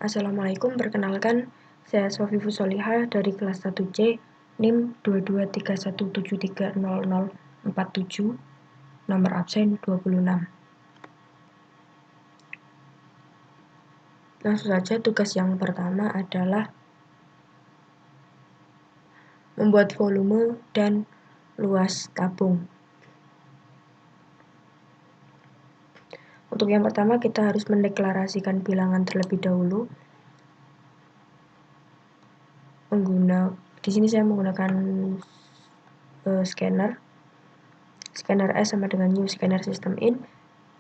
Assalamualaikum, perkenalkan saya Sofi Fusolihah dari kelas 1C, NIM 2231730047, nomor absen 26. Langsung saja, tugas yang pertama adalah membuat volume dan luas tabung. Untuk yang pertama, kita harus mendeklarasikan bilangan terlebih dahulu. Di sini saya menggunakan scanner S sama dengan new scanner system in.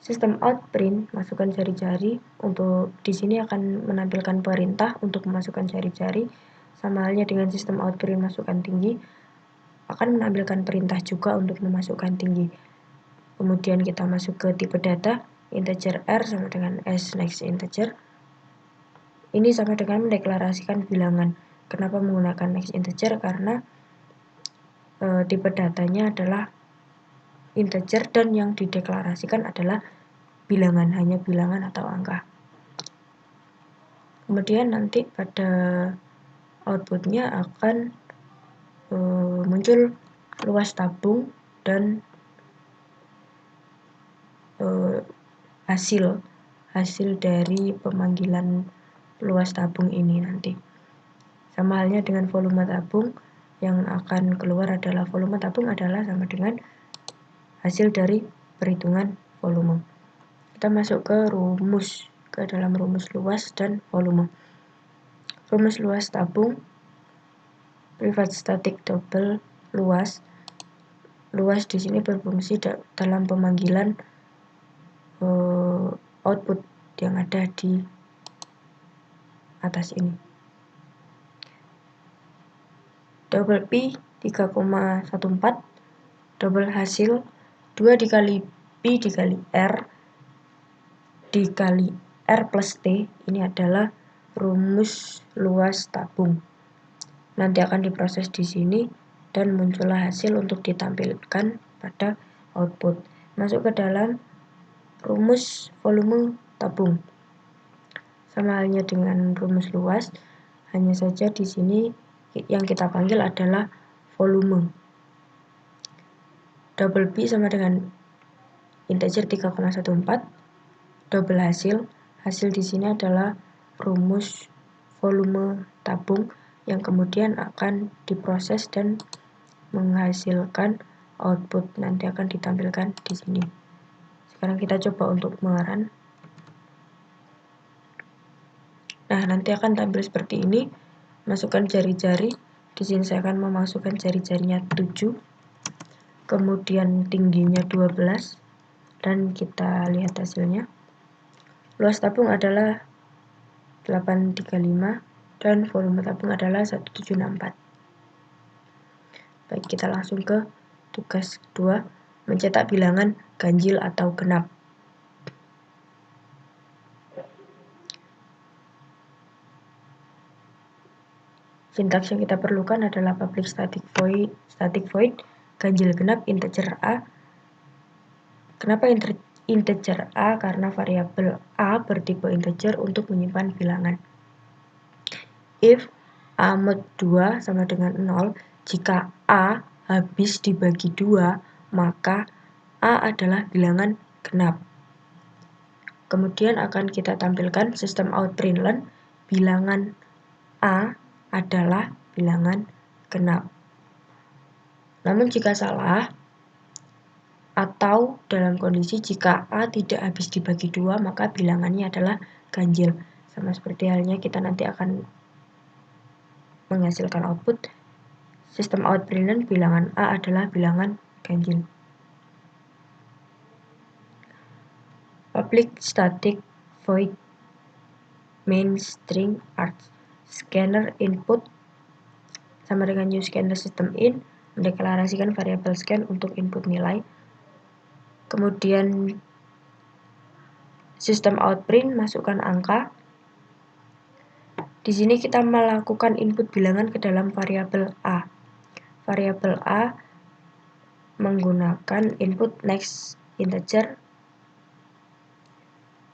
Sistem out print, masukkan jari-jari. Untuk di sini akan menampilkan perintah untuk memasukkan jari-jari. Sama halnya dengan sistem out print masukkan tinggi, akan menampilkan perintah juga untuk memasukkan tinggi. Kemudian kita masuk ke tipe data, integer R sama dengan S next integer. Ini sama dengan mendeklarasikan bilangan. Kenapa menggunakan next integer? Karena tipe datanya adalah integer dan yang dideklarasikan adalah bilangan, hanya bilangan atau angka. Kemudian nanti pada outputnya akan muncul luas tabung dan hasil dari pemanggilan luas tabung ini nanti. Sama halnya dengan volume tabung, yang akan keluar adalah volume tabung adalah sama dengan hasil dari perhitungan volume. Kita masuk ke dalam rumus luas dan volume. Rumus luas tabung, privat static double luas. Luas di sini berfungsi dalam pemanggilan output yang ada di atas ini. Double P 3,14, double hasil 2 dikali P dikali R dikali R plus T. Ini adalah rumus luas tabung. Nanti akan diproses di sini dan muncullah hasil untuk ditampilkan pada output. Masuk ke dalam rumus volume tabung. Sama halnya dengan rumus luas, hanya saja di sini yang kita panggil adalah volume. Double B sama dengan integer 3,14, double hasil di sini adalah rumus volume tabung yang kemudian akan diproses dan menghasilkan output, nanti akan ditampilkan di sini. Sekarang kita coba untuk mengerun. Nah, nanti akan tampil seperti ini. Masukkan jari-jari. Di sini saya akan memasukkan jari-jarinya 7. Kemudian tingginya 12. Dan kita lihat hasilnya. Luas tabung adalah 835 dan volume tabung adalah 1764. Baik, kita langsung ke tugas kedua, mencetak bilangan ganjil atau genap. Sintaks yang kita perlukan adalah public static void ganjil genap integer A. Kenapa integer A? Karena variabel A bertipe integer untuk menyimpan bilangan. If A mod 2 sama dengan 0, jika A habis dibagi 2, maka A adalah bilangan genap. Kemudian akan kita tampilkan sistem out println, bilangan A adalah bilangan genap. Namun jika salah, atau dalam kondisi jika A tidak habis dibagi 2, maka bilangannya adalah ganjil. Sama seperti halnya kita nanti akan menghasilkan output sistem out println, bilangan A adalah bilangan ganjil. Public static void main string args scanner input sama dengan new scanner system in, mendeklarasikan variabel scan untuk input nilai. Kemudian sistem out print, masukkan angka. Di sini kita melakukan input bilangan ke dalam variabel A. Variabel A menggunakan input next integer,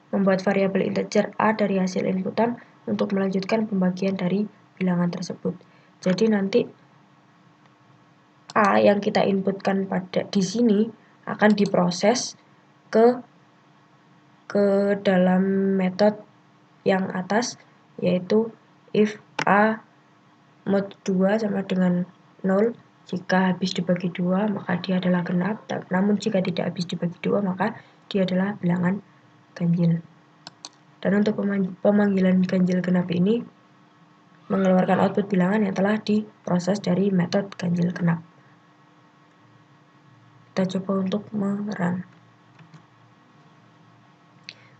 membuat variabel integer A dari hasil inputan, untuk melanjutkan pembagian dari bilangan tersebut. Jadi nanti A yang kita inputkan pada di sini akan diproses ke dalam metode yang atas, yaitu if A mod 2 sama dengan 0, jika habis dibagi 2 maka dia adalah genap, namun jika tidak habis dibagi 2 maka dia adalah bilangan ganjil. Dan untuk pemanggilan ganjil genap ini mengeluarkan output bilangan yang telah diproses dari metode ganjil genap. Kita coba untuk merun.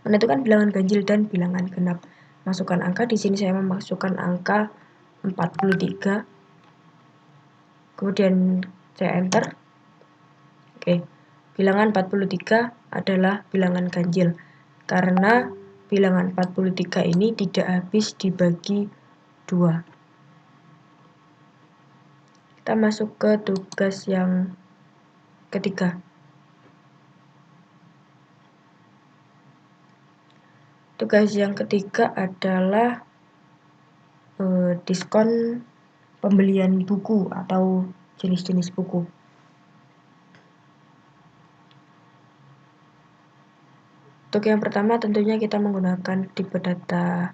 Menentukan bilangan ganjil dan bilangan genap. Masukkan angka, di sini saya memasukkan angka 43. Kemudian saya enter. Oke. Bilangan 43 adalah bilangan ganjil karena bilangan 43 ini tidak habis dibagi 2. Kita masuk ke tugas yang ketiga. Tugas yang ketiga adalah diskon pembelian buku atau jenis-jenis buku. Untuk yang pertama tentunya kita menggunakan tipe data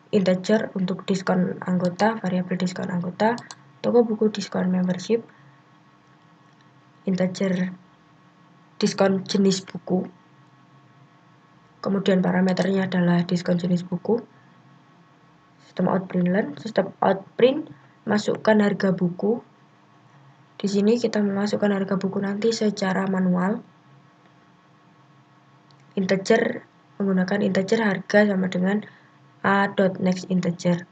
integer untuk diskon anggota, variabel diskon anggota, toko buku diskon membership, integer diskon jenis buku, kemudian parameternya adalah diskon jenis buku, sistem outprint, masukkan harga buku. Di sini kita memasukkan harga buku nanti secara manual. Integer, menggunakan integer harga sama dengan a.nextInteger.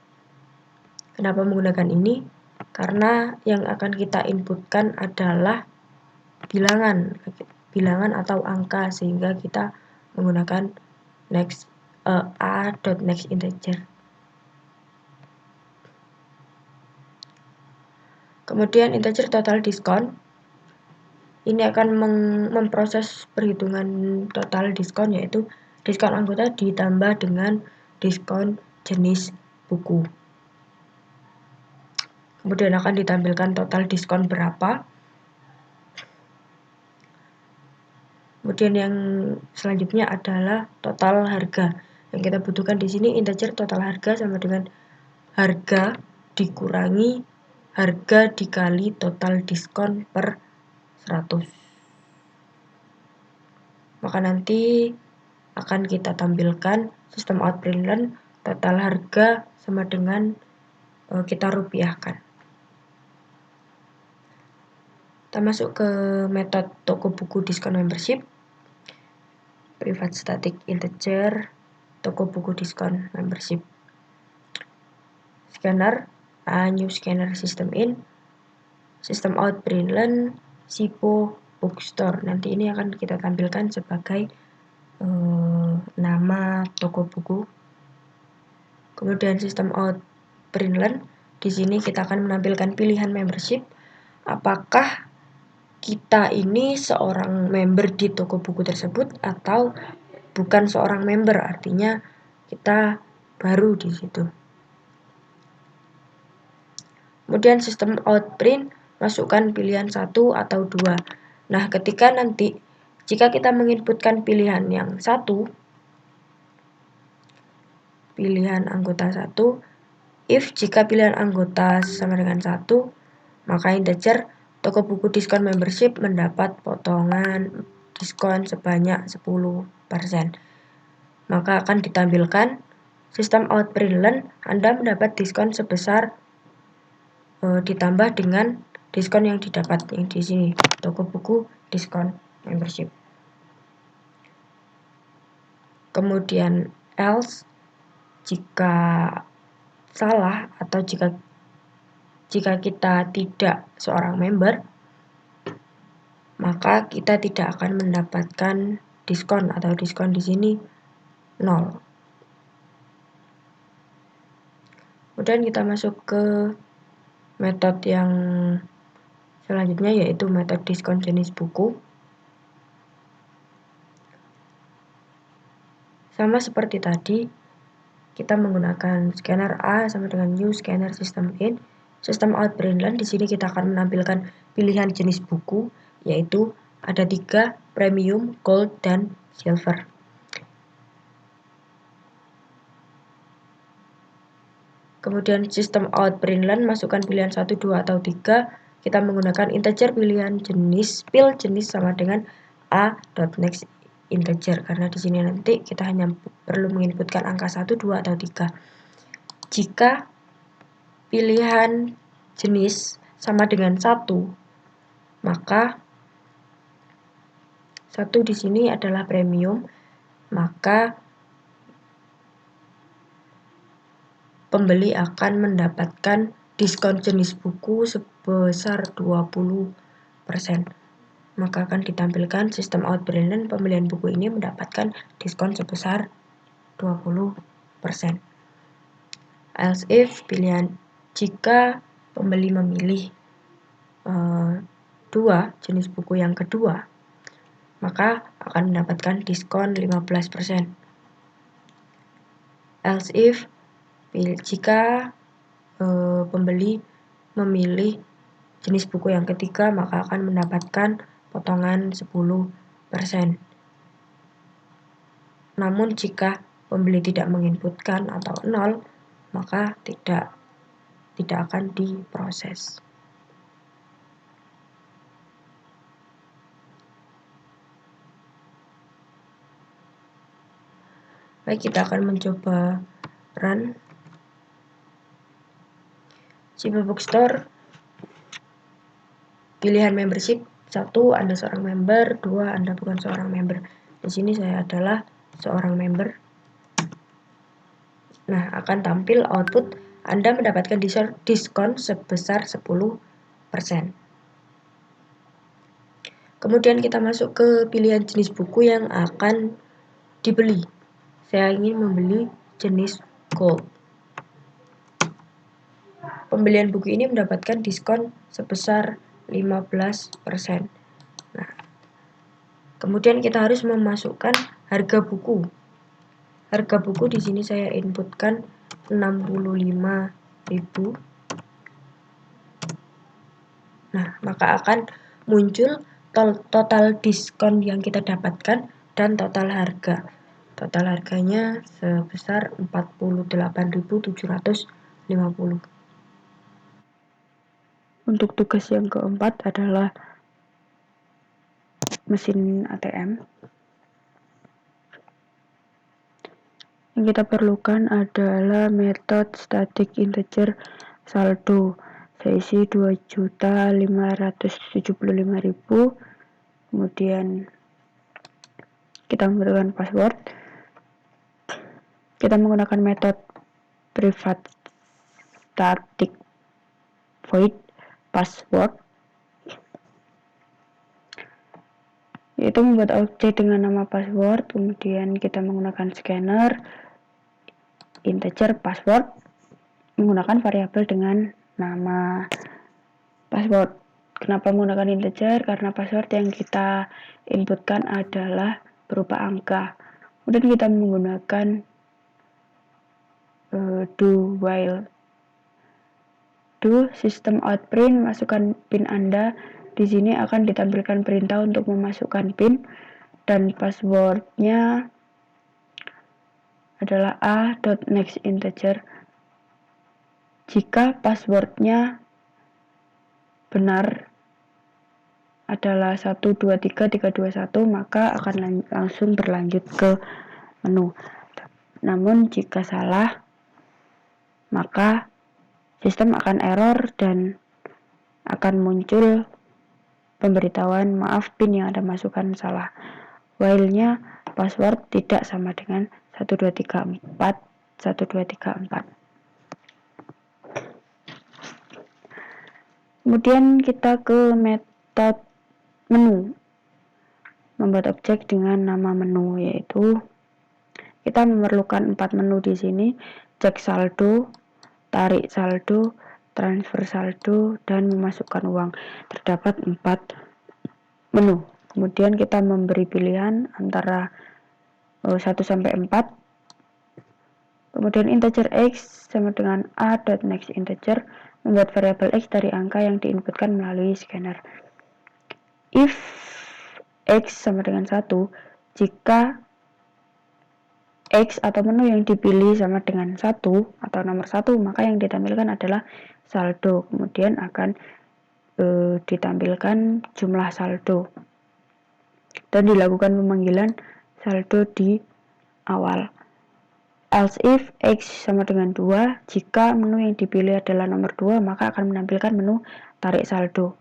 Kenapa menggunakan ini? Karena yang akan kita inputkan adalah bilangan atau angka, sehingga kita menggunakan a.nextInteger. Kemudian integer total diskon ini akan memproses perhitungan total diskon, yaitu diskon anggota ditambah dengan diskon jenis buku. Kemudian akan ditampilkan total diskon berapa. Kemudian yang selanjutnya adalah total harga. Yang kita butuhkan di sini integer total harga sama dengan harga dikurangi harga dikali total diskon per 100. Maka nanti akan kita tampilkan sistem outprint total harga sama dengan kita rupiahkan. Kita masuk ke metode toko buku diskon membership, private static integer, toko buku diskon membership. Scanner, new scanner system in, sistem outprint sipo bookstore. Nanti ini akan kita tampilkan sebagai nama toko buku. Kemudian sistem outprint di sini kita akan menampilkan pilihan membership. Apakah kita ini seorang member di toko buku tersebut atau bukan seorang member, artinya kita baru di situ. Kemudian sistem outprint masukkan pilihan 1 atau 2. Nah, ketika nanti jika kita menginputkan pilihan yang 1, pilihan anggota 1, if jika pilihan anggota sama dengan 1, maka integer toko buku diskon membership mendapat potongan diskon sebanyak 10%. Maka akan ditampilkan sistem outprint Anda mendapat diskon sebesar ditambah dengan diskon yang didapat yang di sini, toko buku diskon membership. Kemudian else, jika salah atau jika kita tidak seorang member, maka kita tidak akan mendapatkan diskon atau diskon di sini 0. Kemudian kita masuk ke metode yang selanjutnya, yaitu metode diskon jenis buku. Sama seperti tadi, kita menggunakan scanner A sama dengan new scanner system in. Sistem out Brainland, di sini kita akan menampilkan pilihan jenis buku, yaitu ada 3, premium, gold, dan silver. Kemudian sistem out Brainland, masukkan pilihan 1, 2, atau 3. Kita menggunakan integer pilihan jenis, jenis sama dengan a.next integer, karena di sini nanti kita hanya perlu menginputkan angka 1, 2, atau 3. Jika pilihan jenis sama dengan 1, maka 1 di sini adalah premium, maka pembeli akan mendapatkan diskon jenis buku sebesar 20%. Maka akan ditampilkan sistem out Brainland, pembelian buku ini mendapatkan diskon sebesar 20%. Else if, pilihan jika pembeli memilih 2 jenis buku yang kedua, maka akan mendapatkan diskon 15%. Else if, jika pembeli memilih jenis buku yang ketiga, maka akan mendapatkan potongan 10%. Namun jika pembeli tidak menginputkan atau 0, maka tidak akan diproses. Baik, kita akan mencoba run Ciba Bookstore. Pilihan membership: 1, Anda seorang member, 2, Anda bukan seorang member. Di sini saya adalah seorang member. Nah, akan tampil output Anda mendapatkan diskon sebesar 10%. Kemudian kita masuk ke pilihan jenis buku yang akan dibeli. Saya ingin membeli jenis gold. Pembelian buku ini mendapatkan diskon sebesar 15%. Nah, kemudian kita harus memasukkan harga buku. Harga buku di sini saya inputkan 65.000. Nah, maka akan muncul total diskon yang kita dapatkan dan total harga. Total harganya sebesar 48.750. Untuk tugas yang keempat adalah mesin ATM. Yang kita perlukan adalah metode static integer saldo. Saya isi 2.575.000. Kemudian kita memberikan password. Kita menggunakan metode private static void password, yaitu membuat objek dengan nama password. Kemudian kita menggunakan scanner integer password, menggunakan variabel dengan nama password. Kenapa menggunakan integer? Karena password yang kita inputkan adalah berupa angka. Kemudian kita menggunakan do while. Do system out print, masukkan PIN Anda. Di sini akan ditampilkan perintah untuk memasukkan PIN, dan passwordnya adalah a.next integer. Jika passwordnya benar adalah 123321, maka akan langsung berlanjut ke menu. Namun jika salah, maka sistem akan error dan akan muncul pemberitahuan maaf PIN yang Anda masukkan salah. While-nya password tidak sama dengan 1234. Kemudian kita ke metode menu, membuat objek dengan nama menu, yaitu kita memerlukan 4 menu di sini: cek saldo, tarik saldo, transfer saldo, dan memasukkan uang. Terdapat 4 menu. Kemudian kita memberi pilihan antara 1 sampai 4. Kemudian integer x sama dengan a.next integer membuat variabel x dari angka yang diinputkan melalui scanner. If x sama dengan 1, jika x atau menu yang dipilih sama dengan 1 atau nomor 1, maka yang ditampilkan adalah saldo. Kemudian akan ditampilkan jumlah saldo dan dilakukan pemanggilan saldo di awal. Else if x sama dengan 2, jika menu yang dipilih adalah nomor 2, maka akan menampilkan menu tarik saldo.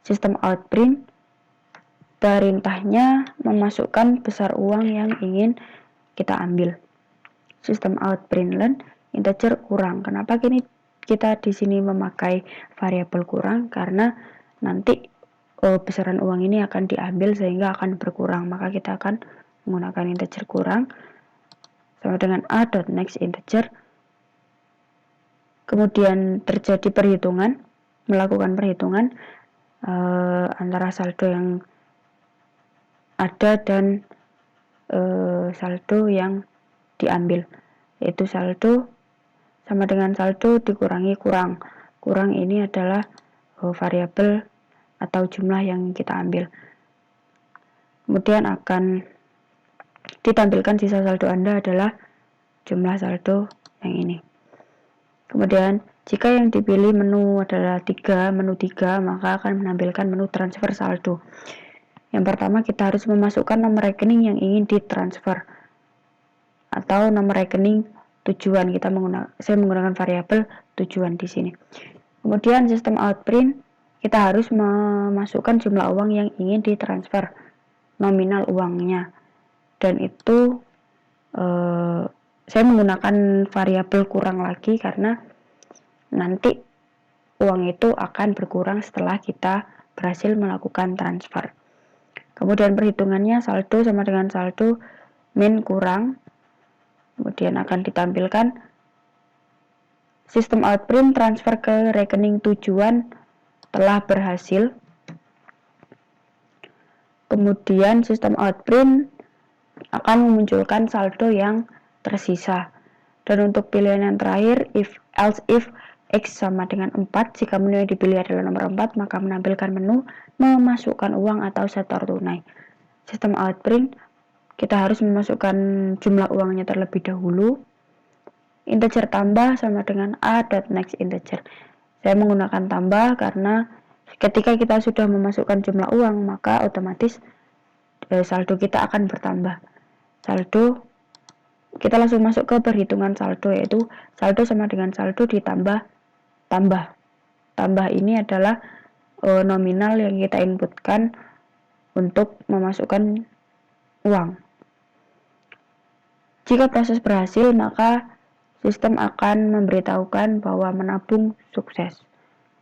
Sistem out print, perintahnya memasukkan besar uang yang ingin kita ambil. Sistem out println, integer kurang. Kenapa kita di sini memakai variabel kurang? Karena nanti besaran uang ini akan diambil sehingga akan berkurang, maka kita akan menggunakan integer kurang sama dengan a.next integer. Kemudian terjadi perhitungan, melakukan perhitungan antara saldo yang ada dan saldo yang diambil, yaitu saldo sama dengan saldo dikurangi kurang. Kurang ini adalah variabel atau jumlah yang kita ambil. Kemudian akan ditampilkan sisa saldo Anda adalah jumlah saldo yang ini. Kemudian jika yang dipilih menu adalah menu 3, maka akan menampilkan menu transfer saldo. Yang pertama kita harus memasukkan nomor rekening yang ingin ditransfer atau nomor rekening tujuan. Saya menggunakan variabel tujuan di sini. Kemudian sistem outprint, kita harus memasukkan jumlah uang yang ingin ditransfer, nominal uangnya. Dan itu saya menggunakan variabel kurang lagi karena nanti uang itu akan berkurang setelah kita berhasil melakukan transfer. Kemudian perhitungannya saldo sama dengan saldo min kurang. Kemudian akan ditampilkan sistem outprint transfer ke rekening tujuan telah berhasil. Kemudian sistem outprint akan memunculkan saldo yang tersisa. Dan untuk pilihan yang terakhir, else if x sama dengan 4, jika menu yang dipilih adalah nomor 4, maka menampilkan menu memasukkan uang atau setor tunai. Sistem outprint, kita harus memasukkan jumlah uangnya terlebih dahulu. Integer tambah sama dengan a.next integer. Saya menggunakan tambah karena ketika kita sudah memasukkan jumlah uang, maka otomatis saldo kita akan bertambah. Saldo, kita langsung masuk ke perhitungan saldo, yaitu saldo sama dengan saldo ditambah tambah. Tambah ini adalah nominal yang kita inputkan untuk memasukkan uang. Jika proses berhasil, maka sistem akan memberitahukan bahwa menabung sukses.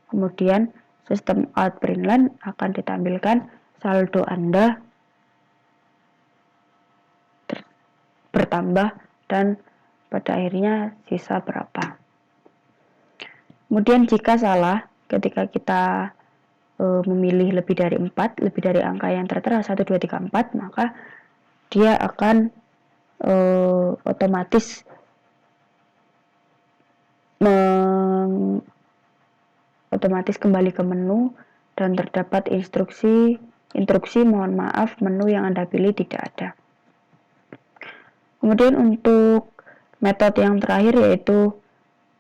Kemudian sistem outprintln akan ditampilkan saldo Anda bertambah dan pada akhirnya sisa berapa. Kemudian jika salah, ketika kita memilih lebih dari 4, lebih dari angka yang tertera 1, 2, 3, 4, maka dia akan otomatis kembali ke menu dan terdapat instruksi mohon maaf, menu yang Anda pilih tidak ada. Kemudian untuk metode yang terakhir yaitu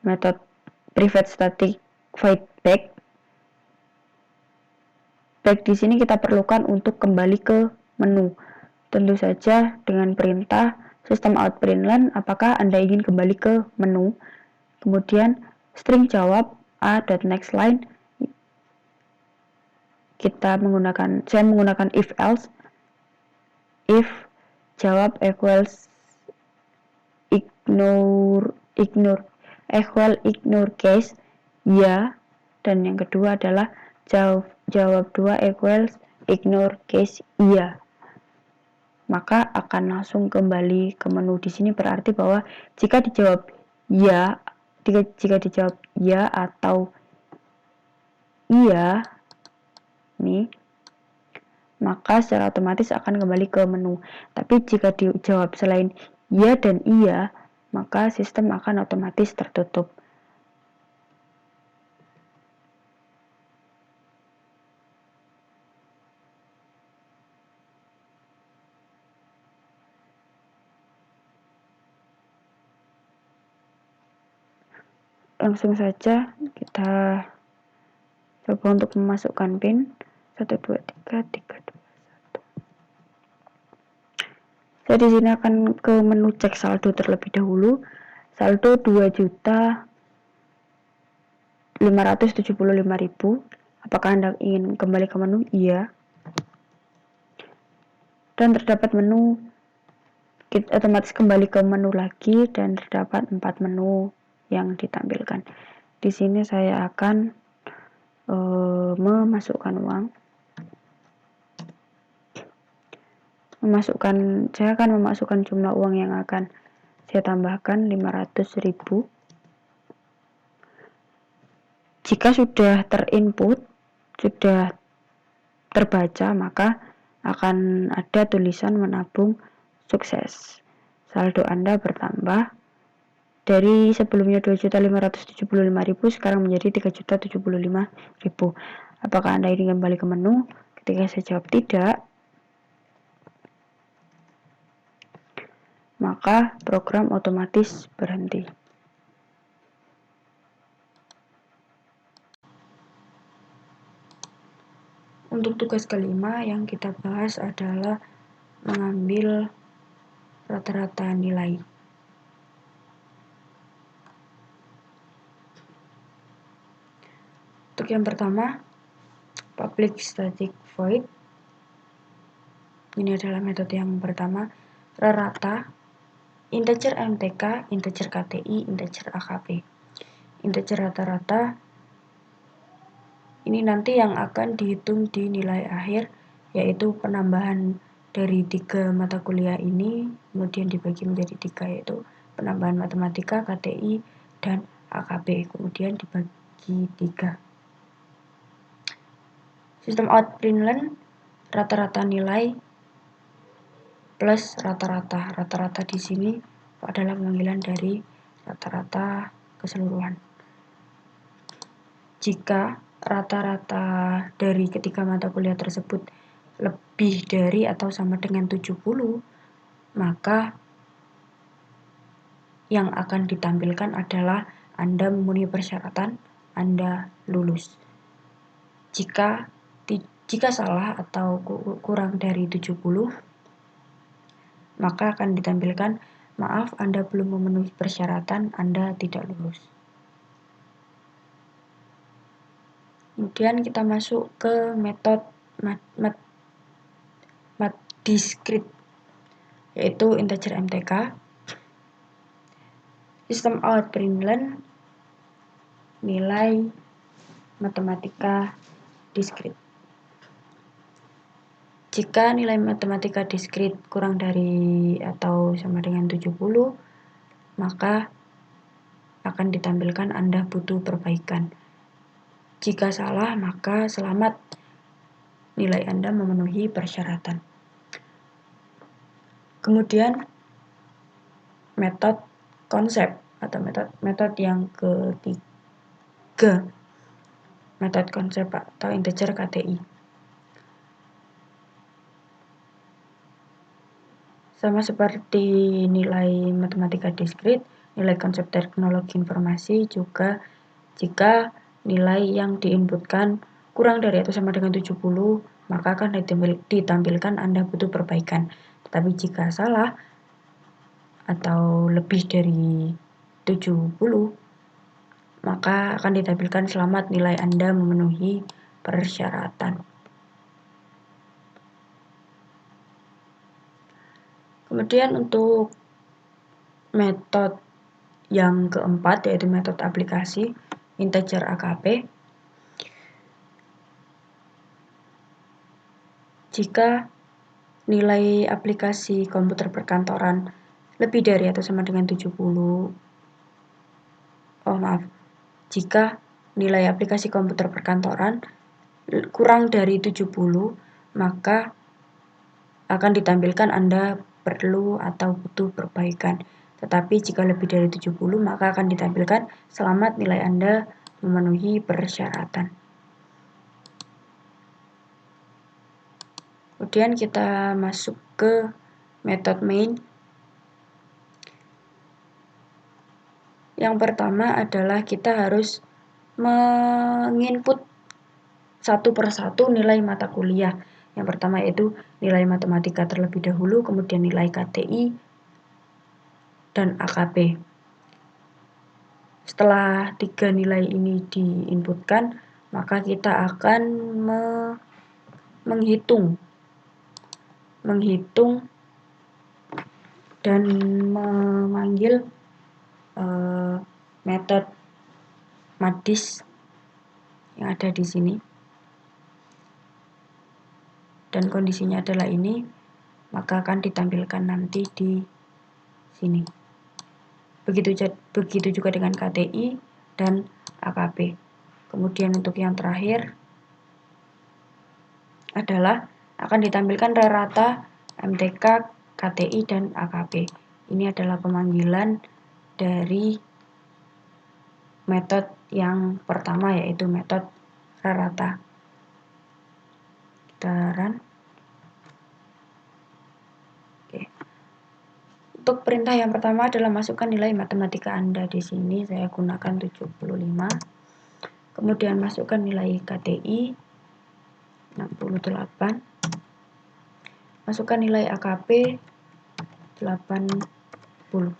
metode private static void back. Back di sini kita perlukan untuk kembali ke menu. Tentu saja dengan perintah sistem out println apakah Anda ingin kembali ke menu. Kemudian string jawab a.next line. Saya menggunakan if else. If jawab equals ignore case ya, dan yang kedua adalah jawab 2 equals ignore case iya, maka akan langsung kembali ke menu. Di sini berarti bahwa jika dijawab ya atau iya nih, maka secara otomatis akan kembali ke menu. Tapi jika dijawab selain ya dan iya, maka sistem akan otomatis tertutup. Langsung saja kita coba untuk memasukkan PIN 123321. Saya di sini akan ke menu cek saldo terlebih dahulu. Saldo 2.575.000. Apakah Anda ingin kembali ke menu? Iya. Dan terdapat menu, kita otomatis kembali ke menu lagi dan terdapat 4 menu yang ditampilkan. Di sini saya akan memasukkan uang. Saya akan memasukkan jumlah uang yang akan saya tambahkan 500.000. Jika sudah terinput, sudah terbaca, maka akan ada tulisan menabung sukses. Saldo Anda bertambah dari sebelumnya 2.575.000 sekarang menjadi 3.075.000. Apakah Anda ingin kembali ke menu? Ketika saya jawab tidak, maka program otomatis berhenti. Untuk tugas kelima yang kita bahas adalah mengambil rata-rata nilai. Untuk yang pertama, public static void. Ini adalah metode yang pertama, rata, integer MTK, integer KTI, integer AKP. Integer rata-rata ini nanti yang akan dihitung di nilai akhir, yaitu penambahan dari 3 mata kuliah ini, kemudian dibagi menjadi 3, yaitu penambahan matematika, KTI, dan AKP, kemudian dibagi 3. Sistem out println, rata-rata nilai plus rata-rata. Rata-rata di sini adalah pemanggilan dari rata-rata keseluruhan. Jika rata-rata dari ketiga mata kuliah tersebut lebih dari atau sama dengan 70, maka yang akan ditampilkan adalah Anda memenuhi persyaratan, Anda lulus. Jika salah atau kurang dari 70, maka akan ditampilkan, maaf, Anda belum memenuhi persyaratan, Anda tidak lulus. Kemudian kita masuk ke metode discrete, yaitu integer MTK. Sistem out println, nilai matematika discrete. Jika nilai matematika discrete kurang dari atau sama dengan 70, maka akan ditampilkan Anda butuh perbaikan. Jika salah, maka selamat, nilai Anda memenuhi persyaratan. Kemudian metode konsep atau metode yang ketiga, metode konsep atau integer KTI. Sama seperti nilai matematika discrete, nilai konsep teknologi informasi juga jika nilai yang diinputkan kurang dari atau sama dengan 70, maka akan ditampilkan Anda butuh perbaikan. Tetapi jika salah atau lebih dari 70, maka akan ditampilkan selamat, nilai Anda memenuhi persyaratan. Kemudian untuk metode yang keempat, yaitu metode aplikasi integer AKP. Jika nilai aplikasi komputer perkantoran lebih dari atau sama dengan 70, jika nilai aplikasi komputer perkantoran kurang dari 70, maka akan ditampilkan Anda perlu atau butuh perbaikan. Tetapi jika lebih dari 70, maka akan ditampilkan selamat nilai Anda memenuhi persyaratan. Kemudian kita masuk ke metode main. Yang pertama adalah kita harus menginput satu persatu nilai mata kuliah. Yang pertama yaitu nilai matematika terlebih dahulu, kemudian nilai KTI dan AKP. Setelah 3 nilai ini diinputkan, maka kita akan menghitung dan memanggil metode MADIS yang ada di sini. Dan kondisinya adalah ini, maka akan ditampilkan nanti di sini. Begitu juga dengan KTI dan AKP. Kemudian untuk yang terakhir adalah akan ditampilkan rata MTK, KTI, dan AKP. Ini adalah pemanggilan dari metode yang pertama, yaitu metode rata. Kita run. Oke. Untuk perintah yang pertama adalah masukkan nilai matematika Anda di sini. Saya gunakan 75. Kemudian masukkan nilai KTI 68. Masukkan nilai AKP 80.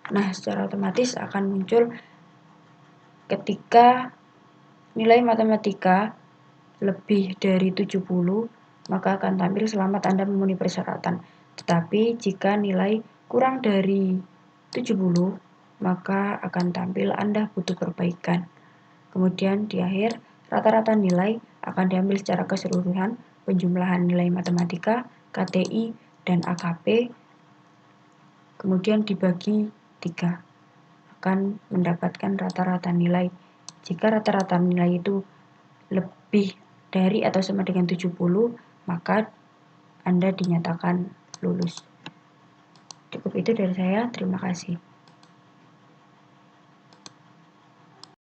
Nah, secara otomatis akan muncul ketika nilai matematika lebih dari 70, maka akan tampil selamat Anda memenuhi persyaratan. Tetapi jika nilai kurang dari 70, maka akan tampil Anda butuh perbaikan. Kemudian di akhir, rata-rata nilai akan diambil secara keseluruhan, penjumlahan nilai matematika, KTI, dan AKP, kemudian dibagi 3, akan mendapatkan rata-rata nilai. Jika rata-rata nilai itu lebih dari atau sama dengan 70, maka Anda dinyatakan lulus. Cukup itu dari saya, terima kasih.